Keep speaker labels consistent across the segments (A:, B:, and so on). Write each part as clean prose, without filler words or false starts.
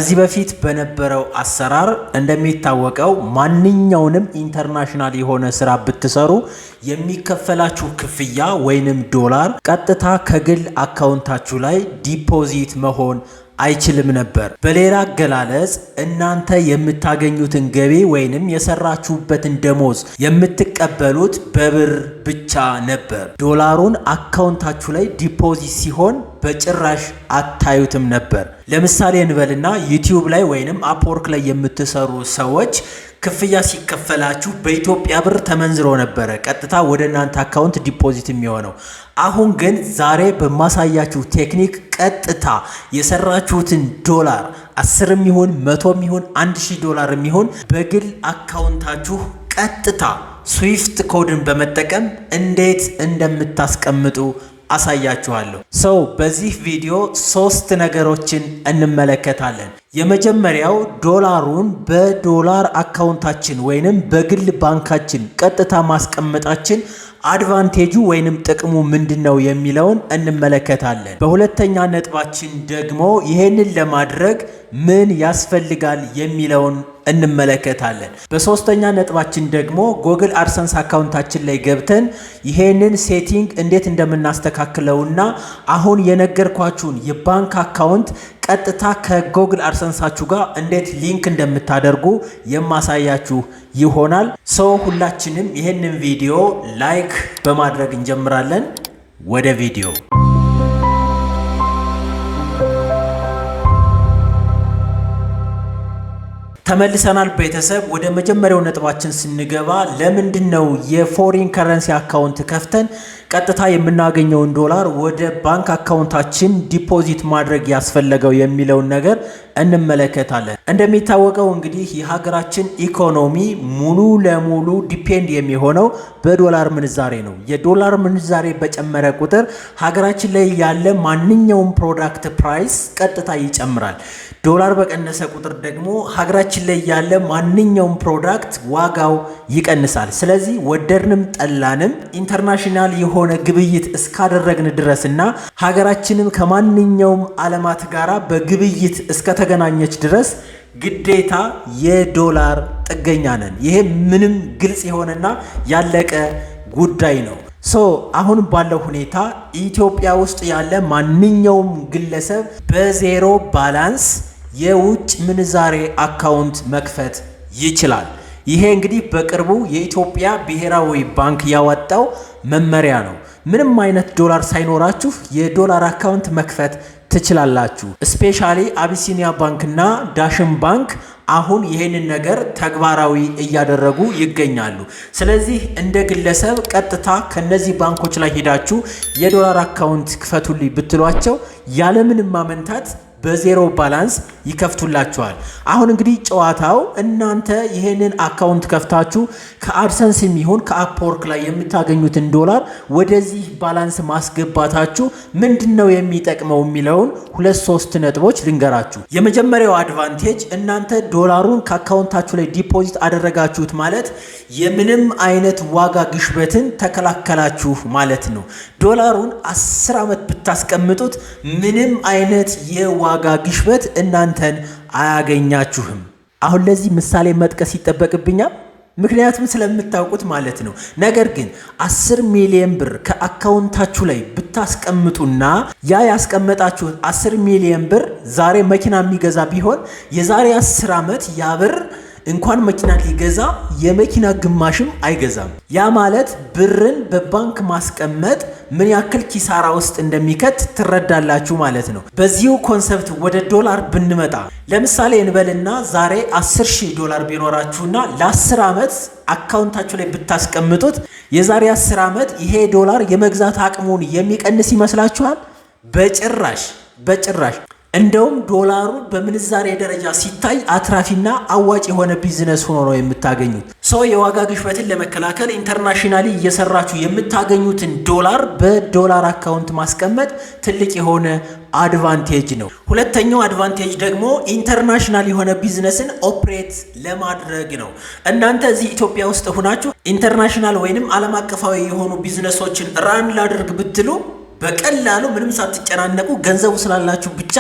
A: ከዚህ በፊት በነበረው አሰራር እንደሚታወቀው ማንኛውንም ኢንተርናሽናል የሆነ ስራ ብትሰሩ የሚከፈላችሁ ክፍያ ወይንም ዶላር ቀጥታ ከግል አካውንታችሁ ላይ ዲፖዚት መሆን አይችልም ነበር። በሌላ አገላለጽ እናንተ የምታገኙትን ገቢ ወይንም የሰራችሁበትን ደሞዝ የምትቀበሉት በብር ብቻ ነበር። ዶላሩን አካውንታችሁ ላይ ዲፖዚት ሲሆን በጭራሽ አታዩትም ነበር። ለምሳሌ እንበልና ዩቲዩብ ላይ ወይንም አፕወርክ ላይ የምትሰሩ ሰዎች ክፍያ ሲከፈላችሁ በኢትዮጵያ ብር ተመንዝሮ ነበረ ቀጥታ ወደ እናንተ አካውንት ዲፖዚት የሚሆነው። አሁን ግን ዛሬ በማሳያችሁ ቴክኒክ ቀጥታ የሰራችሁትን ዶላር 10 ይሁን 100 ይሁን 1000 ዶላር ይሁን በግል አካውንታችሁ ቀጥታ ስዊፍት ኮድን በመጠቀም እንዴት እንደምታስቀምጡ አሳያችኋለሁ። በዚህ ቪዲዮ 3 ነገሮችን እንመለከታለን። የመጀመሪያው ዶላሩን በዶላር አካውንታችን ወይንም በግል ባንካችን ቀጥታ ማስቀመጣችን አድቫንቴጁ ወይንም ጥቅሙ ምንድነው የሚለውን እንመለከታለን። በሁለተኛ ነጥባችን ደግሞ ይሄንን ለማድረግ ምን ያስፈልጋል የሚለውን እንመለከታለን። በሶስተኛ ነጥባችን ደግሞ ጎግል አድሰንስ አካውንታችን ላይ ገብተን ይሄንን ሴቲንግ እንዴት እንደምናስተካክለውና አሁን የነገርኳችሁን የባንክ አካውንት ቀጥታ ከጎግል አድሰንሳችሁ ጋር እንዴት ሊንክ እንደምታደርጉ የማሳያችሁ ይሆናል። ሁላችንም ይሄንን ቪዲዮ ላይክ በማድረግ እንጀምራለን። ወደ ቪዲዮ ተመልሰናል። ቤተሰብ ወደ መጀመሪያው ነጥባችን ስንገባ ለምንድነው የፎሪን ከረንሲ አካውንት ከፍተን ቀጥታ የምናገኘውን ዶላር ወደ ባንክ አካውንታችን ዲፖዚት ማድረግ ያስፈልገው የሚለውን ነገር እንመለከታለን። እንደሚታወቀው እንግዲህ የሀገራችን ኢኮኖሚ ሙሉ ለሙሉ ዲፔንድ የሚሆነው በዶላር ምንዛሬ ነው። የዶላር ምንዛሬ በጨመረ ቁጥር ሀገራችን ላይ ያለ ማንኛውም ፕሮዳክት ፕራይስ ቀጥታ ይጨምራል። ዶላር በቀነሰ ቁጥር ደግሞ ሀገራችን ላይ ያለ ማንኛውም ፕሮዳክት ዋጋው ይቀንሳል። ስለዚህ ወደድንም ጠላንም ኢንተርናሽናል የሆነ ግብይት እስካደረግን ድረስና ሀገራችንም ከማንኛውም ዓለማት ጋራ በግብይት እስከተገናኘች ድረስ ግዴታ የዶላር ጥገኛ ነን። ይሄ ምንም ግልጽ የሆነና ያለቀ ጉዳይ ነው። አሁን ባለው ሁኔታ ኢትዮጵያ ውስጥ ያለ ማንኛውም ግለሰብ በዜሮ ባላንስ የውጭ ምንዛሬ አካውንት መክፈት ይችላል። ይሄ እንግዲህ በቅርቡ የኢትዮጵያ ብሔራዊ ባንክ ያወጣው መመሪያ ነው። ምንም አይነት ዶላር ሳይኖራችሁ የዶላር አካውንት መክፈት ትችላላችሁ። ስፔሻሊ አቢሲኒያ ባንክና ዳሽን ባንክ አሁን ይሄንን ነገር ተግባራዊ እያደረጉ ይገኛሉ። ስለዚህ እንደ ግለሰብ ቀጥታ ከነዚህ ባንኮች ላይ ሄዳችሁ የዶላር አካውንት ክፈቱልኝ ብትሏቸው ያለምንም ማመንታት በዜሮ ባላንስ ይከፍቱላችኋል። አሁን እንግዲህ ጨዋታው እናንተ ይሄንን አካውንት ከፍታችሁ ከአድሰንስ የሚሆን ከአፕወርክ ላይ የምታገኙትን ዶላር ወደዚህ ባላንስ ማስገባታችሁ ምንድነው የሚጠቅመው የሚለውን 2-3 ነጥቦች ልንገራችሁ። የመጀመሪያው አድቫንቴጅ እናንተ ዶላሩን ከአካውንታችሁ ላይ ዲፖዚት አደረጋችሁት ማለት የምንም አይነት ዋጋ ግሽበትን ተከላከላችሁ ማለት ነው። ዶላሩን 10 ዓመት ብታስቀምጡት ምንም አይነት የዋጋ ግሽበት እናንተን አያገኛችሁም። አሁን ለዚህ ምሳሌ መጥቀስ ይጠበቅብኛል፣ ምክንያቱም ስለምታውቁት ማለት ነው። ነገር ግን 10 ሚሊዮን ብር ከአካውንታችሁ ላይ ብታስቀምጡና ያ ያስቀመጣችሁት 10 ሚሊዮን ብር ዛሬ መኪና የሚገዛ ቢሆን የዛሬ 10 ዓመት ያ ብር እንኳን መኪና ሊገዛ የመኪና ግማሽም አይገዛም። ያ ማለት ብርን በባንክ ማስቀመጥ ምን ያክል ኪሳራ ውስጥ እንደሚከት ትረዳላችሁ ማለት ነው። በዚሁ ኮንሰፕት ወደ ዶላር ብንመጣ ለምሳሌ እንበልና ዛሬ 10,000 ዶላር ቢኖራችሁና ለ10 ዓመት አካውንታችሁ ላይ ብታስቀምጡት የዛሬ 10 ዓመት ይሄ ዶላር የመግዛት አቅሙን የሚቀንስ ይመስላችኋል? በጭራሽ። እንደውም ዶላሩ በምንዛሬ ደረጃ ሲታይ አትራፊና አዋጭ የሆነ ቢዝነስ ሆኖ ነው የምታገኙት። የዋጋ ግሽበትን ለመከላከል ኢንተርናሽናሊ እየሰራችሁ የምታገኙትን ዶላር በዶላር አካውንት ማስቀመጥ ትልቅ የሆነ አድቫንቴጅ ነው። ሁለተኛው አድቫንቴጅ ደግሞ ኢንተርናሽናል የሆነ ቢዝነስን ኦፕሬት ለማድረግ ነው። እናንተ እዚህ ኢትዮጵያ ውስጥ ሆናችሁ ኢንተርናሽናል ወይንም ዓለም አቀፋዊ የሆኑ ቢዝነሶችን ራን ላድርግ ብትሉ በቀላሉ ምንም ሳትጨናነቁ ገንዘቡ ስላላችሁ ብቻ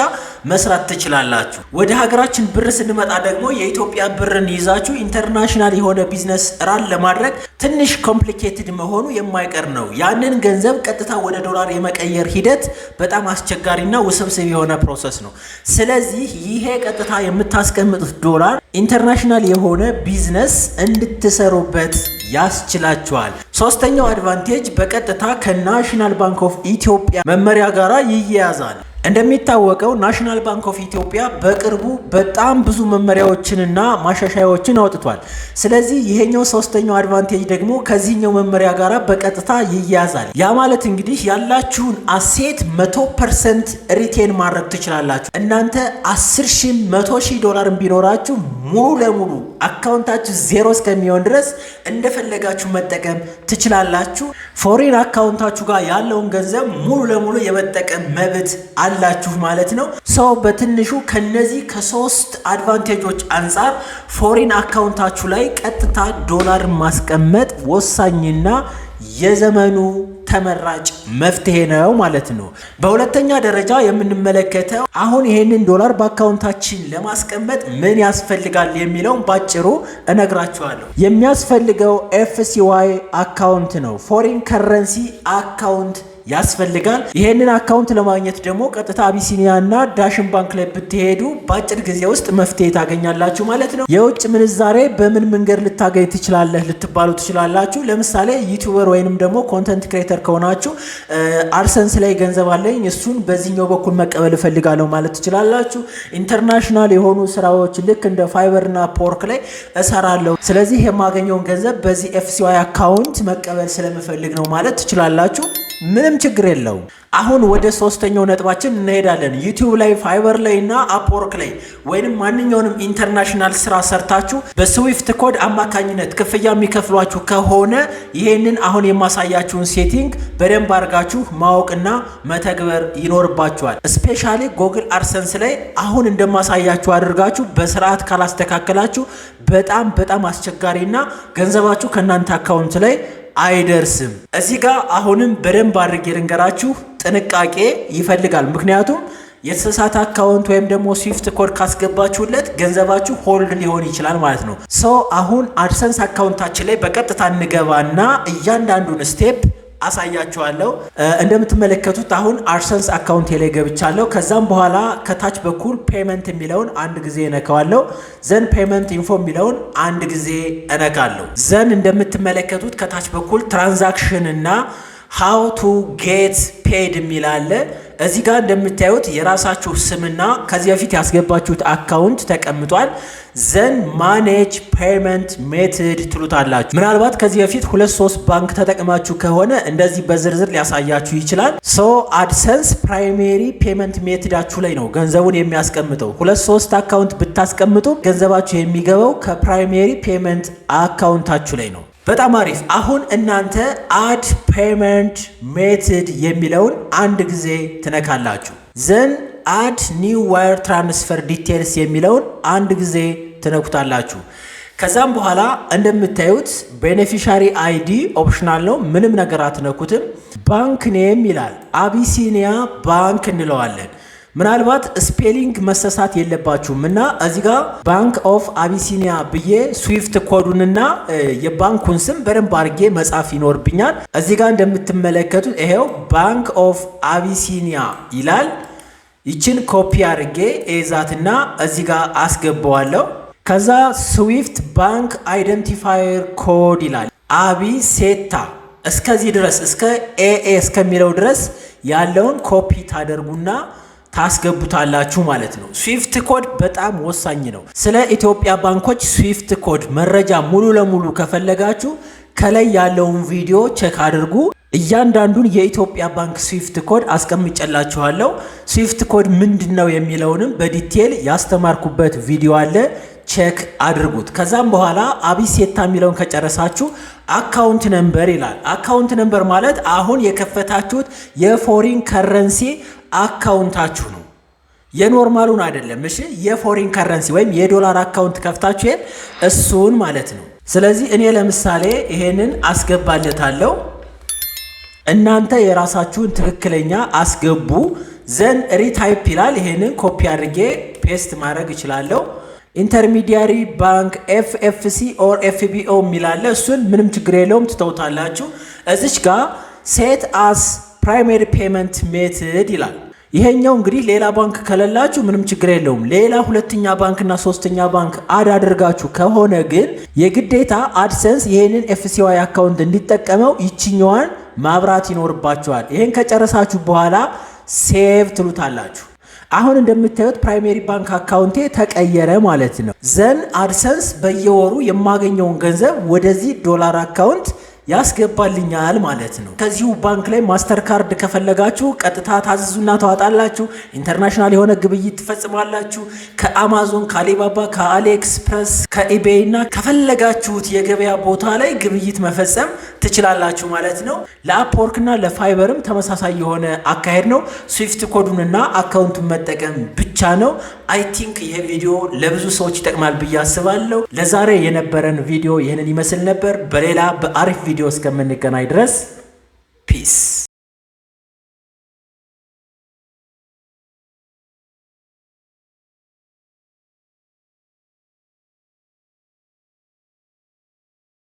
A: መስራት ትችላላችሁ። ወደ ሀገራችን ብር ስንመጣ ደግሞ የኢትዮጵያ ብርን ይዛችሁ ኢንተርናሽናል የሆነ ቢዝነስ ራን ለማድረግ ትንሽ ኮምፕሊኬትድ መሆኑ የማይቀር ነው። ያንን ገንዘብ ቀጥታ ወደ ዶላር የመቀየር ሂደት በጣም አስቸጋሪና ውስብስብ የሆነ ፕሮሰስ ነው። ስለዚህ ይሄ ቀጥታ የምታስቀምጡት ዶላር ኢንተርናሽናል የሆነ ቢዝነስ እንድትሰሩበት ያስችላችኋል። ሶስተኛው አድቫንቴጅ በቀጥታ ከናሽናል ባንክ ኦፍ ኢትዮጵያ መመሪያ ጋር ይያያዛል። እንደሚታወቀው ናሽናል ባንክ ኦፍ ኢትዮጵያ በቅርቡ በጣም ብዙ መመሪያዎችንና ማሻሻያዎችን አውጥቷል። ስለዚህ ይሄኛው ሶስተኛው አድቫንቴጅ ደግሞ ከዚህኛው መመሪያ ጋር በቀጥታ ይያያዛል። ያ ማለት እንግዲህ ያላችሁን አሴት 100% ሪቴን ማድረግ ትችላላችሁ። እናንተ 10,000 100,000 ዶላር ቢኖራችሁ ሙሉ ለሙሉ አካውንታችሁ ዜሮ እስከሚሆን ድረስ እንደፈለጋችሁ መጠቀም ትችላላችሁ። ፎሬን አካውንታችሁ ጋር ያለውን ገንዘብ ሙሉ ለሙሉ የመጠቀም መብት አላችሁ ማለት ነው። ሰው በትንሹ ከነዚህ ከሶስት አድቫንቴጆች አንጻር ፎሬን አካውንታችሁ ላይ ቀጥታ ዶላር ማስቀመጥ ወሳኝና የዘመኑ ተመራጭ መፍትሄ ነው ማለት ነው። በሁለተኛ ደረጃ የምንመለከተው አሁን ይሄንን ዶላር በአካውንታችን ለማስቀመጥ ምን ያስፈልጋል የሚለውን ባጭሩ እነግራችኋለሁ። የሚያስፈልገው FCY አካውንት ነው። ፎሬን ከረንሲ አካውንት ያስፈልጋል። ይሄንን አካውንት ለማግኘት ደግሞ ቀጥታ አቢሲኒያ እና ዳሽን ባንክ ላይ ብትሄዱ በአጭር ጊዜ ውስጥ መፍትሄ ታገኛላችሁ ማለት ነው። የውጭ ምንዛሬ በምን መንገድ ልታገኝ ትችላለህ ልትባሉ ትችላላችሁ። ለምሳሌ ዩቲዩበር ወይንም ደግሞ ኮንተንት ክሬተር ከሆናችሁ አድሰንስ ላይ ገንዘብ አለኝ እሱን በዚህኛው በኩል መቀበል እፈልጋለሁ ማለት ትችላላችሁ። ኢንተርናሽናል የሆኑ ስራዎች ልክ እንደ ፋይበር እና ፖርክ ላይ እሰራለሁ፣ ስለዚህ የማገኘውን ገንዘብ በዚህ FCY አካውንት መቀበል ስለምፈልግ ነው ማለት ትችላላችሁ። ምንም ችግር የለውም። አሁን ወደ ሶስተኛው ነጥባችን እንሄዳለን። ዩቲዩብ ላይ፣ ፋይበር ላይ እና አፕወርክ ላይ ወይንም ማንኛውንም ኢንተርናሽናል ስራ ሰርታችሁ በስዊፍት ኮድ አማካኝነት ክፍያ የሚከፍሏችሁ ከሆነ ይሄንን አሁን የማሳያችሁን ሴቲንግ በደንብ አድርጋችሁ ማወቅና መተግበር ይኖርባችኋል። ስፔሻሊ ጎግል አድሰንስ ላይ አሁን እንደማሳያችሁ አድርጋችሁ በስርዓት ካላስተካከላችሁ በጣም አስቸጋሪና ገንዘባችሁ ከእናንተ አካውንት ላይ አይደርስም። እዚህ ጋር አሁንም በደንብ አድርጌ ልንገራችሁ፣ ጥንቃቄ ይፈልጋል። ምክንያቱም የተሳሳተ አካውንት ወይም ደግሞ ስዊፍት ኮድ ካስገባችሁለት ገንዘባችሁ ሆልድ ሊሆን ይችላል ማለት ነው። አሁን አድሰንስ አካውንታችን ላይ በቀጥታ እንገባና እያንዳንዱን ስቴፕ አሳያችኋለሁ። እንደምትመለከቱት አሁን አድሰንስ አካውንት ላይ ገብቻለሁ። ከዛም በኋላ ከታች በኩል ፔመንት የሚለውን አንድ ጊዜ እነካዋለሁ። ዘን ፔመንት ኢንፎ የሚለውን አንድ ጊዜ እነካለሁ። ዘን እንደምትመለከቱት ከታች በኩል ትራንዛክሽን እና ሃው ቱ ጌት ፔድ የሚላለ እዚህ ጋር እንደምታዩት የራሳችሁ ስምና ከዚህ በፊት ያስገባችሁት አካውንት ተቀምጧል። ዘን ማኔጅ ፔመንት ሜትድ ትሉታላችሁ። ምናልባት ከዚህ በፊት 2-3 ባንክ ተጠቅማችሁ ከሆነ እንደዚህ በዝርዝር ሊያሳያችሁ ይችላል። አድሰንስ ፕራይሜሪ ፔመንት ሜትዳችሁ ላይ ነው ገንዘቡን የሚያስቀምጠው። 2-3 አካውንት ብታስቀምጡ ገንዘባችሁ የሚገባው ከፕራይሜሪ ፔመንት አካውንታችሁ ላይ ነው። በጣም አሪፍ። አሁን እናንተ አድ ፔመንት ሜትድ የሚለውን አንድ ጊዜ ትነካላችሁ። ዘን አድ ኒው ዋየር ትራንስፈር ዲቴልስ የሚለውን አንድ ጊዜ ትነኩታላችሁ። ከዛም በኋላ እንደምታዩት ቤኔፊሻሪ አይዲ ኦፕሽናል ነው፣ ምንም ነገር አትነኩትም። ባንክ ኔም ይላል፣ አቢሲኒያ ባንክ እንለዋለን። ምናልባት ስፔሊንግ መሰሳት የለባችሁም እና እዚህ ጋር ባንክ ኦፍ አቢሲኒያ ብዬ ስዊፍት ኮዱንና የባንኩን ስም በደንብ አድርጌ መጻፍ ይኖርብኛል። እዚህ ጋር እንደምትመለከቱት ይሄው ባንክ ኦፍ አቢሲኒያ ይላል። ይችን ኮፒ አድርጌ ኤዛትና እዚህ ጋር አስገባዋለሁ። ከዛ ስዊፍት ባንክ አይደንቲፋየር ኮድ ይላል አቢሴታ። እስከዚህ ድረስ እስከ ኤኤ እስከሚለው ድረስ ያለውን ኮፒ ታደርጉና ታስገቡታላችሁ ማለት ነው። ስዊፍት ኮድ በጣም ወሳኝ ነው። ስለ ኢትዮጵያ ባንኮች ስዊፍት ኮድ መረጃ ሙሉ ለሙሉ ከፈለጋችሁ ከላይ ያለውን ቪዲዮ ቼክ አድርጉ። እያንዳንዱን የኢትዮጵያ ባንክ ስዊፍት ኮድ አስቀምጨላችኋለሁ። ስዊፍት ኮድ ምንድነው የሚለውንም በዲቴል ያስተማርኩበት ቪዲዮ አለ፣ ቼክ አድርጉት። ከዛም በኋላ አቢሴታ የሚለውን ከጨረሳችሁ አካውንት ነምበር ይላል። አካውንት ነምበር ማለት አሁን የከፈታችሁት የፎሪን ከረንሲ አካውንታችሁ ነው፣ የኖርማሉን አይደለም። እሺ የፎሪን ከረንሲ ወይም የዶላር አካውንት ከፍታችሁ እሱን ማለት ነው። ስለዚህ እኔ ለምሳሌ ይሄንን አስገባለታለሁ። እናንተ የራሳችሁን ትክክለኛ አስገቡ። ዘን ሪታይፕ ይላል። ይሄንን ኮፒ አድርጌ ፔስት ማድረግ እችላለሁ። ኢንተርሚዲያሪ ባንክ ኤፍኤፍሲ ኦር ኤፍቢኦ የሚላለ እሱን ምንም ችግር የለውም ትተውታላችሁ። እዚች ጋር ሴት አስ ፕራይሜሪ ፔመንት ሜትድ ይላል። ይሄኛው እንግዲህ ሌላ ባንክ ከሌላችሁ ምንም ችግር የለውም። ሌላ ሁለተኛ ባንክና ሶስተኛ ባንክ አድ አድርጋችሁ ከሆነ ግን የግዴታ አድሰንስ ይሄንን ኤፍሲዋይ አካውንት እንዲጠቀመው ይችኛዋን ማብራት ይኖርባችኋል። ይሄን ከጨረሳችሁ በኋላ ሴቭ ትሉታላችሁ። አሁን እንደምታዩት ፕራይሜሪ ባንክ አካውንቴ ተቀየረ ማለት ነው። ዘን አድሰንስ በየወሩ የማገኘውን ገንዘብ ወደዚህ ዶላር አካውንት ያስገባልኛል ማለት ነው። ከዚሁ ባንክ ላይ ማስተር ካርድ ከፈለጋችሁ ቀጥታ ታዝዙና ታወጣላችሁ። ኢንተርናሽናል የሆነ ግብይት ትፈጽማላችሁ። ከአማዞን፣ ከአሊባባ፣ ከአሊኤክስፕረስ፣ ከኢቤይ እና ከፈለጋችሁት የገበያ ቦታ ላይ ግብይት መፈጸም ትችላላችሁ ማለት ነው። ለአፕወርክ እና ለፋይበርም ተመሳሳይ የሆነ አካሄድ ነው። ስዊፍት ኮዱንና አካውንቱን መጠቀም ብቻ ነው። አይ ቲንክ ይሄ ቪዲዮ ለብዙ ሰዎች ይጠቅማል ብዬ አስባለሁ። ለዛሬ የነበረን ቪዲዮ ይህንን ይመስል ነበር። በሌላ በአሪፍ ቪዲዮ እስከምንገናኝ ድረስ ፒስ